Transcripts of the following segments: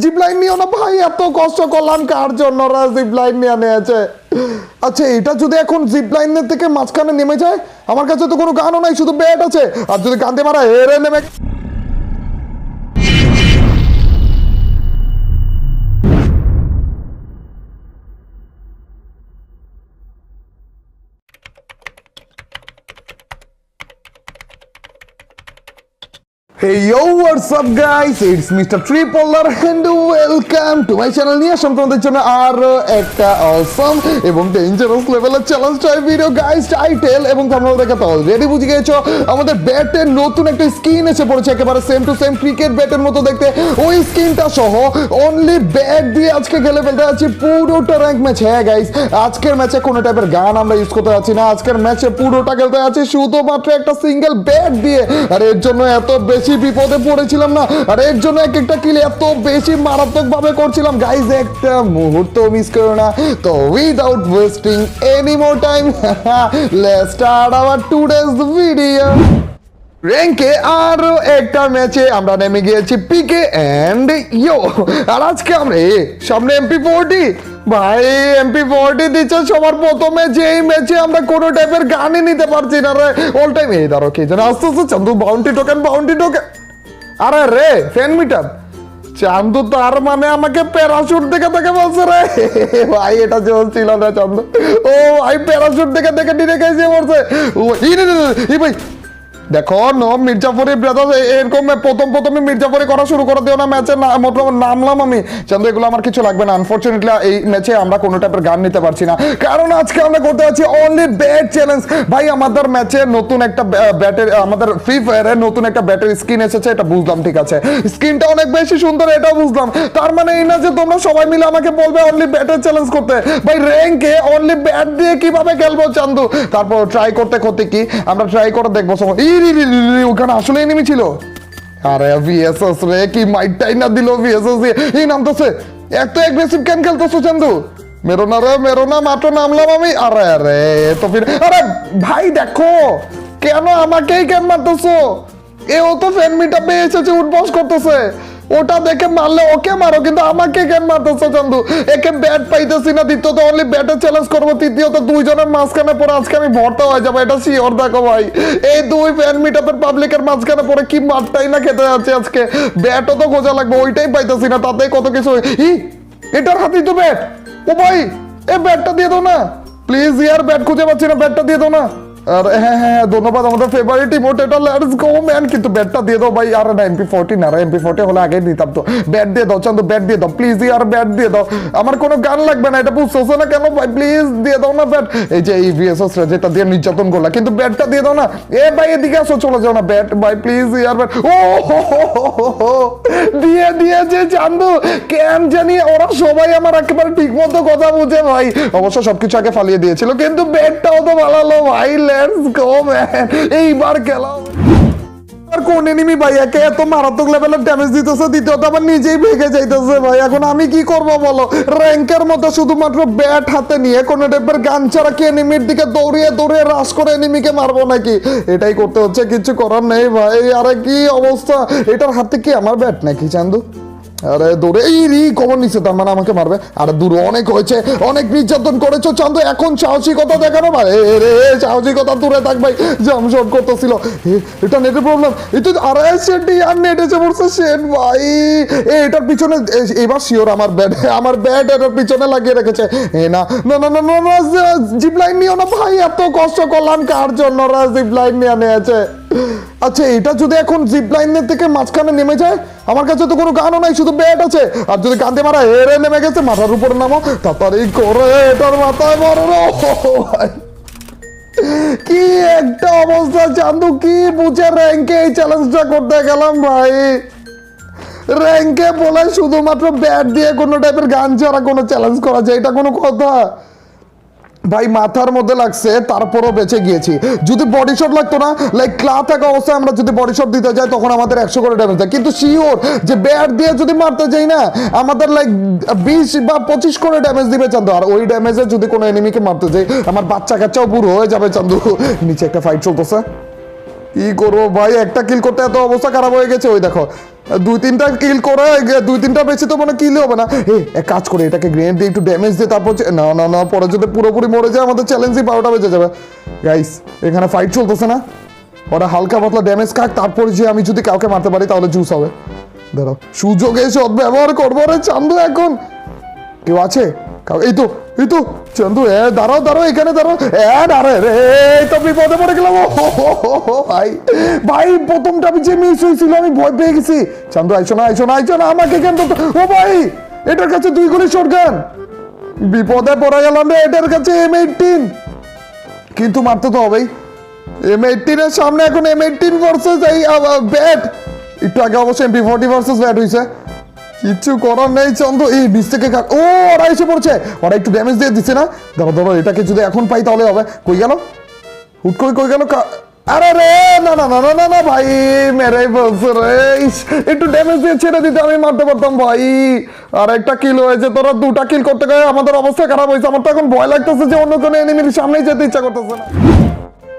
Zip line নিও না ভাই, এত কষ্ট করলাম কার জন্য জিপ লাইন নিয়ে নিয়েছে। আচ্ছা এটা যদি এখন জিপ লাইনের থেকে মাঝখানে নেমে যায়, আমার কাছে তো কোনো গানও নাই, শুধু ব্যাট আছে, আর যদি কান্দে মারা হেরে নেমে। Hey yo, what's up guys? It's Mr. Tripolar and welcome to my channel. নিয়ে আসলাম তোমাদের জন্য আরো একটা awesome এবং dangerous level-এর challenge type video guys. Title এবং থাম্বনেল দেখে তো অলরেডি বুঝে গেছো আমাদের ব্যাটের নতুন একটা স্কিন এসে পড়েছে, একেবারে সেম টু সেম ক্রিকেট ব্যাটের মতো দেখতে। ওই স্কিনটা সহ অনলি ব্যাট দিয়ে আজকে খেলে ফেলতে যাচ্ছি পুরোটা র্যাঙ্ক ম্যাচ। হ্যাঁ গাইস, আজকের ম্যাচে কোনো টাইপের গান আমরা ইউজ করতে যাচ্ছি না, আজকের ম্যাচে পুরোটা খেলতে যাচ্ছি শুধুমাত্র একটা সিঙ্গেল ব্যাট দিয়ে। আর এর জন্য এত বেশি বিপদে পড়েছিলাম না, আর এর জন্য এক একটা কিল এত বেশি মারাত্মক ভাবে করছিলাম গাইস, একটা মুহূর্ত মিস করো না। তো without wasting any more time let's start our today's video. র্যাঙ্কে আরো একটা ম্যাচে আমরা নেমে গিয়েছি পিকে এন্ড ইয়ো। আর আজকে আমরা সামনে MP40 ভাই, MP40 দিচ্ছে সবার প্রথমে, যেই ম্যাচে আমরা কোনো টাইপের গানই নিতে পারছি না রে অল টাইম। এই ধরো কি যেন আস্তে আস্তে চান্দু বাউন্টি টোকেন। আরে রে ফ্যান মিটার চান্দু, তার মানে আমাকে প্যারাশুট দেখে বলছে রে ভাই, এটা চলছিল না চান্দু। ও ভাই প্যারাশুট দেখে ডিরেক্ট এসে পড়ছে। ভাই দেখো নো মির্জাপুরি ব্রাদার, এরকম প্রথমে মির্জাপুরি করা শুরু করে দিও না ম্যাচে। নামলাম আমি চান্দু, এগুলো আমার কিছু লাগবে না। আনফরচুনেটলি এই ম্যাচে আমরা কোনো টাইপের গান নিতে পারছি না, কারণ আজকে আমরা করতে যাচ্ছি অনলি ব্যাট চ্যালেঞ্জ। ভাই আমাদের ম্যাচে নতুন একটা ব্যাটের, আমাদের ফ্রি ফায়ারে নতুন একটা ব্যাটের স্কিন এসেছে, এটা বুঝলাম, ঠিক আছে স্কিনটা অনেক বেশি সুন্দর, এটাও বুঝলাম। তার মানে এই না যে তোমরা সবাই মিলে আমাকে বলবে অনলি ব্যাটের চ্যালেঞ্জ করতে। ভাই র্যাঙ্কে অনলি ব্যাট দিয়ে কিভাবে খেলবো চান্দু? তারপর ট্রাই করতে কি আমরা ট্রাই করে দেখবো। ওখানে আসলে এনিমি ছিল। আরে ভিএসএস রে, কি মাইটটাই না দিল ভিএসএস দিয়ে। এই নামতেছে, এত অ্যাগ্রেসিভ কেন খেলতেছো চান্দু? মেরো না মাত্র নামলাম আমি। আরে তো ফির আরে ভাই দেখো কেন আমাকেই কেন মারতেছো? এও তো ফ্যান মিটআপ পেয়ে এসেছে, উঠবস করতেছে, ওটা দেখে মারলে ওকে মারো, কিন্তু আমাকে কেন মারতেছো চান্দু? একে ব্যাট পাইতেছি না, দ্বিতীয়ত অনলি ব্যাটে চ্যালেঞ্জ করবো, তৃতীয়ত দুইজনের মাঝখানে পরে আজকে আমি ভর্তা হয়ে যাবো, এটা শিওর। দেখো ভাই এই দুই ফ্যান মিটআপের পাবলিকের মাঝখানে পরে কি মারটাই না খেতে যাচ্ছে আজকে। ব্যাটও তো গোজা লাগবে, ওইটাই পাইতেছি না, তাতেই কত কিছু। এটার হাতেই তো ব্যাট। ও ভাই এই ব্যাটটা দিয়ে দাও না প্লিজ, ইয়ার ব্যাট খুঁজে পাচ্ছি না, ব্যাটটা দিয়ে দাও না। আর হ্যাঁ ধন্যবাদ, আমাদের ফেভারিট ইমোট এটা, লেটস গো ম্যান। কিন্তু ব্যাটটা দিয়ে দাও ভাই। আর না MP40 না, MP40 হলে আগে নিতাম তো। ব্যাট দিয়ে দাও চান্দু, ব্যাট দিয়ে দাও প্লিজ, আর ব্যাট দিয়ে দাও। আমার কোনো গান লাগবে না, এটা বুঝতেছো না কেন ভাই? প্লিজ দিয়ে দাও না ব্যাট। এই যে এই ভিএসএস যেটা দিয়ে নির্যাতন করলা, কিন্তু ব্যাটটা দিয়ে দাও না। এ ভাই এদিকে আসো, চলে যাও না ব্যাট ভাই প্লিজ, ইয়ার ব্যাট। ও দিয়ে দিয়েছে চান্দু, কেন জানি ওরা সবাই আমার একেবারে ঠিক মতো কথা বুঝে ভাই। অবশ্য সবকিছু আগে ফালিয়ে দিয়েছিল, কিন্তু ব্যাটটাও তো ভালো ভাই। লেটস গো ম্যান, এইবার খেলা। আর কোন এনিমি ভাই একে এত মারাত্মক লেভেলের ড্যামেজ দিতেছে, দ্বিতীয়ত আবার নিজেই ভেঙে যাইতেছে ভাই। এখন আমি কি করব বলো? র্যাঙ্কের মতো শুধুমাত্র ব্যাট হাতে নিয়ে কোনো টাইপের গান ছাড়া কি এনিমির দিকে দৌড়িয়ে রাশ করে এনিমিকে মারবো নাকি? এটাই করতে হচ্ছে, কিছু করার নেই ভাই। আরে কি অবস্থা, এটার হাতে কি আমার ব্যাট নাকি চান্দু? আরে দূরে এই কবর নিচে, তার মানে আমাকে মারবে। আরে দূরে অনেক হয়েছে, অনেক নির্যাতন করেছো চান্দু, এখন সাহসিকতা দেখানো ভাই। রে সাহসিকতা দূরে থাক ভাই, জাম শট করতেছিল। এটা নেটের প্রবলেম, এই তো আরে সেটি আর নেট এসে পড়ছে শেট ভাই। এটার পিছনে এবার শিওর আমার ব্যাট এটার পিছনে লাগিয়ে রেখেছে। না না না না না, জিপ লাইন নিও না ভাই, এত কষ্ট করলাম কার জন্য জিপ লাইন নিয়ে নিয়েছে। আচ্ছা এটা যদি এখন জিপ লাইনের থেকে মাঝখানে নেমে যায়, আমার কাছে তো কোনো গানও নাই, শুধু ব্যাট আছে, আর যদি কান্দে মারা হেরে নেমে গেছে, মাথার উপরে নামো তাড়াতাড়ি করে এটার মাথায় মারো। ভাই কি একটা অবস্থা চান্দু, কি বুঝে র্যাঙ্কে এই চ্যালেঞ্জটা করতে গেলাম ভাই। র্যাঙ্কে বলে শুধুমাত্র ব্যাট দিয়ে কোনো টাইপের গান ছাড়া কোনো চ্যালেঞ্জ করা যায়, এটা কোনো কথা ভাই? মাথার মধ্যে লাগছে তারপরও বেঁচে গিয়েছি। যদি বডি শট লাগতো না, লাইক ক্লা থাকা অবস্থায় আমরা যদি বডি শট দিতে যাই তখন আমাদের 100 করে ড্যামেজ দেয়, কিন্তু শিওর যে ব্যাট দিয়ে যদি মারতে যাই না আমাদের লাইক 20 বা 25 করে ড্যামেজ দিবে চান্দু। আর ওই ড্যামেজে যদি কোনো এনিমিকে মারতে যাই আমার বাচ্চা কাচ্চাও বুড়ো হয়ে যাবে চান্দু। নিচে একটা ফাইট চলতেছে, কি করবো ভাই, একটা কিল করতে এত অবস্থা খারাপ হয়ে গেছে। ওই দেখো 2-3টা কিল করে, 2-3টা বেশি তো মানে কিল হবে না। এক কাজ করে এটাকে গ্রেনেড দিয়ে একটু ড্যামেজ দিয়ে তারপর না না না, পরে যদি পুরোপুরি মরে যায় আমাদের চ্যালেঞ্জই 12টা বেজে যাবে। গাইস এখানে ফাইট চলতেছে না, ওরা হালকা পাতলা ড্যামেজ খাক, তারপর যে আমি যদি কাউকে মারতে পারি তাহলে জুস হবে। ধরো সুযোগে সদ্ব্যবহার করবো রে চান্দু। এখন কেউ আছে? এই তো চান্দু, দাঁড়াও এখানে দাঁড়াও। দাঁড়ায় রে, এই তো বিপদে পড়ে গেলাম। ভাই ভাই প্রথমটা আমি যে মিস হয়েছিল আমি ভয় পেয়ে গেছি। চান্দু আইসো না আমাকে কেন? ও ভাই এটার কাছে 2 গুলি শটগান, বিপদে পড়ে গেলাম রে। এটার কাছে M18, কিন্তু মারতে তো হবেই। M18 এর সামনে এখন M18 ভার্সেস এই ব্যাট। একটু আগে অবশ্যই MP40 ভার্সেস ব্যাট হয়েছে, কিচ্ছু করার নেই চান্দু। এই নিচ থেকে ও ওরা এসে পড়ছে, ওরা একটু ড্যামেজ দিয়ে দিচ্ছে না। ধরো এটাকে যদি এখন পাই তাহলে হবে। কই গেল হুট করে, কই গেল? আরে রে না না না না না না ভাই, মেরে বলছে রে। একটু ড্যামেজ দিয়ে ছেড়ে দিতে আমি মারতে পারতাম ভাই। আর একটা কিল হয়েছে, তোরা 2টা কিল করতে গিয়ে আমাদের অবস্থা খারাপ হয়েছে। আমার তো এখন ভয় লাগতেছে যে অন্য কোনো এনিমির সামনেই যেতে ইচ্ছা করতেছে না।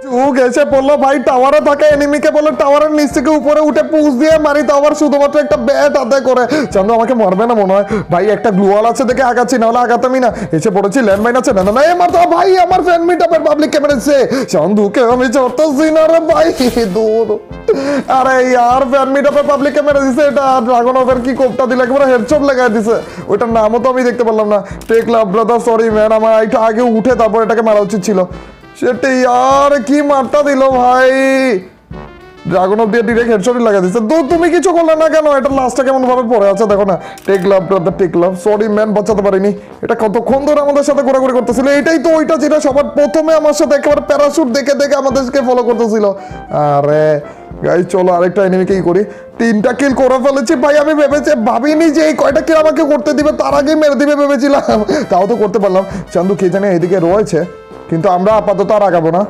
চুক এসে পড়লো ভাই, টাওয়ারে থাকে এনিমিকে বলে টাওয়ারের নিচ থেকে উপরে উঠে পুশ দিয়ে মারি, তো আবার শুধুমাত্র একটা ব্যাট আদায় করে। চান্দু আমাকে মারবে না মনে হয় ভাই, একটা গ্লুয়াল আছে দেখে আগাচ্ছি, নাহলে আগাতামই না। এসে পড়েছি, ল্যান্ডমাইন আছে, না না মারতো ভাই। আমার ফ্যান মিটআপের পাবলিক ক্যামেরাছে, চান্দুকে আমি চড়তেছি না রে ভাই, দূর। আরে ইয়ার ফ্যান মিটআপের পাবলিক ক্যামেরা দিছে, এটা ড্রাগন অফের কি কোপটা দিলে একেবারে হেডশট লাগাই দিছে। ওইটার নামও তো আমি দেখতে পারলাম না। টেক লাভ ব্রাদার, সরি ম্যান, আমার একটু আগে উঠে তারপর এটাকে মারা উচিত ছিল। সেটাই আর কি মারটা দিল ভাই, ড্রাগন অফ দিয়ে ডিরেক্ট হেডশটই লাগা দিচ্ছে। তো তুমি কিছু করলে না কেন? এটা লাস্টটা কেমন ভাবে পড়ে আছে দেখো না। টেক লাভ ব্রাদার, টেক লাভ, সরি ম্যান, বাঁচাতে পারিনি। এটা কতক্ষণ ধরে আমাদের সাথে ঘোরাঘুরি করতেছিল। এটাই তো ওইটা যেটা সবার প্রথমে আমার সাথে একেবারে প্যারাশুট দেখে দেখে আমাদেরকে ফলো করতেছিল। আরে গাইস চলো আরেকটা এনিমিকেই করি। 3টা কিল করে ফেলেছি ভাই। আমি ভাবিনি যে এই কয়টা কিল আমাকে করতে দিবে, তার আগেই মেরে দিবে ভেবেছিলাম, তাও তো করতে পারলাম। চান্দু কে জানে এদিকে রয়েছে, কিন্তু আমরা আপাতত আর আগাবো না,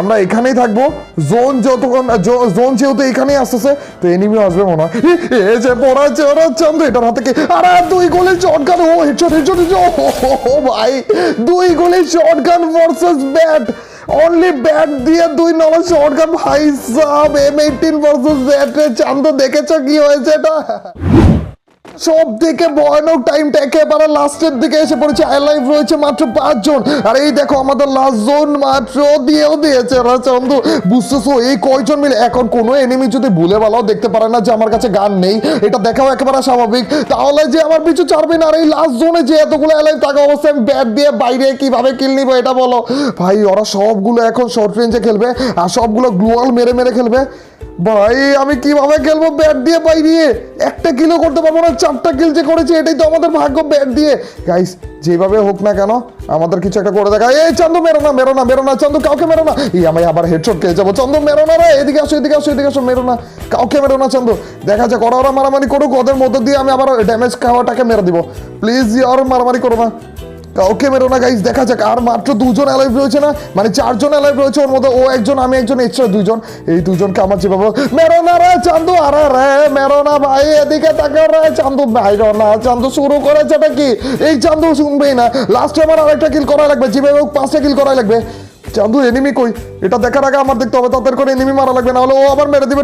আমরা এখানেই থাকবো। জোন যেহেতু এখানেই আসতেছে, তো এনিমিও আসবে মনে হয়। এই যে পড়াচ্ছে ওরা চান্দু, এটার হাতে কি? আরে 2 গুলি শটগান, ও হেডশট। ও ভাই 2 গুলি shotgun versus bat, only bat দিয়ে 2 নলা শটগান ভাই সাব। M18 ভার্সেস ব্যাট রে চান্দু, দেখেছো কি হয়েছে এটা? সব থেকে ভয়ানক টাইমটা একেবারে লাস্টের দিকে এসে পড়েছে। অ্যালাইভ রয়েছে মাত্র 5 জন, আর এই দেখো আমাদের লাস্ট জোন মাত্র দিয়েছে চন্দু। বুঝতেছো এই কয়জন মিলে? এখন কোনো এনিমি যদি ভুলে ভালো দেখতে পারে না যে আমার কাছে গান নেই, এটা দেখাও একেবারে স্বাভাবিক, তাহলে যে আমার পিছু ছাড়বে না। আর এই লাস্ট জোনে যে এতগুলো অ্যালাইভ থাকা অবস্থায় আমি ব্যাট দিয়ে বাইরে কিভাবে কিল নিবো এটা বলো ভাই। ওরা সবগুলো এখন শর্ট রেঞ্জে খেলবে, আর সবগুলো গ্লুয়াল মেরে মেরে খেলবে। ভাই আমি কিভাবে খেলবো ব্যাট দিয়ে বাইরে? একটা কিলও করতে পারবো না, 4টা কিল যে করেছি এটাই তো আমাদের ভাগ্য ব্যাট দিয়ে। গাইস যেভাবে হোক না কেন আমাদের কিছু একটা করে দেখা। এই চান্দু মেরো না চান্দু, কাউকে মেরো না। আমি আবার হেডশট খেয়ে যাবো। চান্দু মেরো না রে, এদিকে আসো, মেরো না, কাউকে মেরো না চান্দু। দেখা যাক ওরা মারামারি করুক, ওদের মধ্যে দিয়ে আমি আবার ড্যামেজ খাওয়াটাকে মেরে দিব। প্লিজ আর মারামারি করো না, কাউকে মেরো না গাইস। দেখা যাক, আর মাত্র 2 জন অ্যালাইভ রয়েছে না, মানে 4 জন অ্যালাইভ রয়েছে, ওর মধ্যে ও একজন, আমি একজন, এক্সট্রা 2 জন। এই 2 জনকে আমার যেভাবে মেরো না রে চান্দু। আরে রে মেরো না ভাই, এদিকে তাকাও রে চান্দু। ভাই না চান্দু শুরু করেছে এটা কি? এই চান্দু শুনবেই না। লাস্টে আমার আরেকটা কিল করা লাগবে, যেভাবে 5টা কিল করা লাগবে। চান্দু এনিমি কই এটা দেখার আগে আমার দেখতে হবে, তাদের করে এনিমি মারা লাগবে, না হলে ও আবার মেরে দিবে।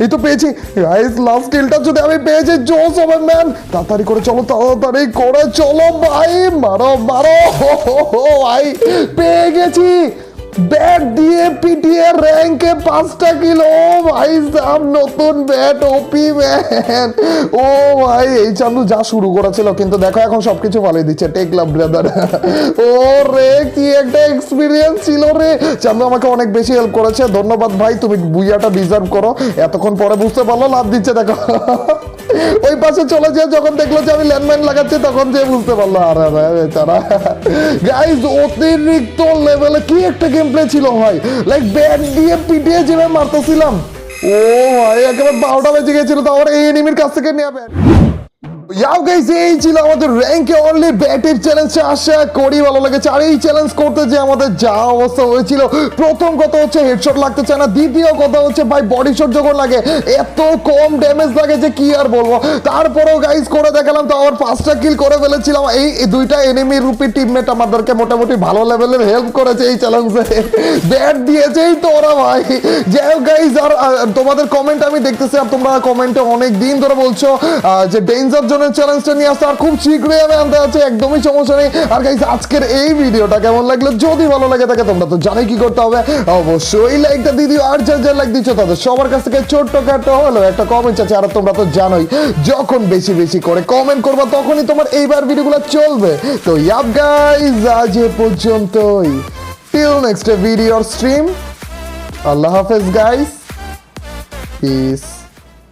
এই তো পেয়েছি গাইস, লাস্ট কিলটা যদি আমি পেয়েছি জোস হবে ম্যান। তাড়াতাড়ি করে চলো ভাই, মারো ভাই, পেয়ে গেছি। ব্যাট দিয়ে পিটিয়ে র্যাঙ্কে 5টা কিল। ও ভাই সাব, নতুন ব্যাট ওপি ম্যান। ও ভাই এই চান্দু যা শুরু করেছিল, কিন্তু দেখো এখন সবকিছু পালিয়ে দিচ্ছে। টেক লাভ ব্রাদার। ও রে কি একটা এক্সপিরিয়েন্স ছিল রে। চান্দু আমাকে অনেক বেশি হেল্প করেছে, ধন্যবাদ ভাই, তুমি বুইয়াটা ডিজার্ভ করো। এতক্ষণ পরে বুঝতে পারলো লাভ দিচ্ছে দেখো। ওই পাশে চলে যায় যখন দেখলো যে আমি ল্যান্ডমাইন লাগাচ্ছি, তখন যে বুঝতে পারলো। আরে বেচারা গাইস, অতিরিক্ত লেভেলে কি একটা গেম প্লে ছিল ভাই। লাইক ব্যাট দিয়ে পিটিয়ে যেভাবে মারতেছিলাম, ও ভাই একেবারে 12টা বেজে গেছিল, তারপর এই এনিমির কাছ থেকে নিয়ে ব্যাট। ইয়াও গাইস, এই ছিল আমাদের র্যাঙ্কে অনলি ব্যাটের চ্যালেঞ্জটা। আশা করি ভালো লেগেছে। আর এই চ্যালেঞ্জ করতে যে আমাদের যা অবস্থা হয়েছিল, প্রথম কথা হচ্ছে হেডশট লাগতে চায় না, দ্বিতীয় কথা হচ্ছে ভাই বডি শট যখন লাগে এত কম ড্যামেজ লাগে যে কি আর বলবো। তারপরেও গাইস করে দেখালাম, তো আমার 5টা কিল করে ফেলেছিলাম। এই দুইটা এনিমি রূপী টিমমেট আমাদেরকে মোটামুটি ভালো লেভেলের হেল্প করেছে এই চ্যালেঞ্জে, ব্যাট দিয়েছেই তো ওরা ভাই। যাই হোক গাইস, আর তোমাদের কমেন্ট আমি দেখতেছি, আর তোমরা কমেন্টে অনেক দিন ধরে বলছো যে ডেঞ্জার জোনের চ্যালেঞ্জটা নিয়ে আসতে, আর খুব শীঘ্রই আমি আনতে আছি, একদমই সমস্যা নেই। আর গাইস আজকের এই ভিডিওটা কেমন লাগলো, যদি ভালো লাগে থাকে তোমরা তো জানোই কি করতে হবে, অবশ্যই লাইকটা দিয়ে দিও। আর যার লাইক দিচ্ছ তাদের সবার কাছ থেকে ছোট্ট খাটো হলো একটা কমেন্ট আছে। আর তোমরা তো জানোই যখন বেশি বেশি করে কমেন্ট করবা তখনই তোমার এইবার ভিডিওগুলো চলবে। তো ইয়াপ গাইস, আজ এ পর্যন্তই, টিল নেক্সট ভিডিও স্ট্রিম। আল্লাহ হাফেজ গাইস, পিস।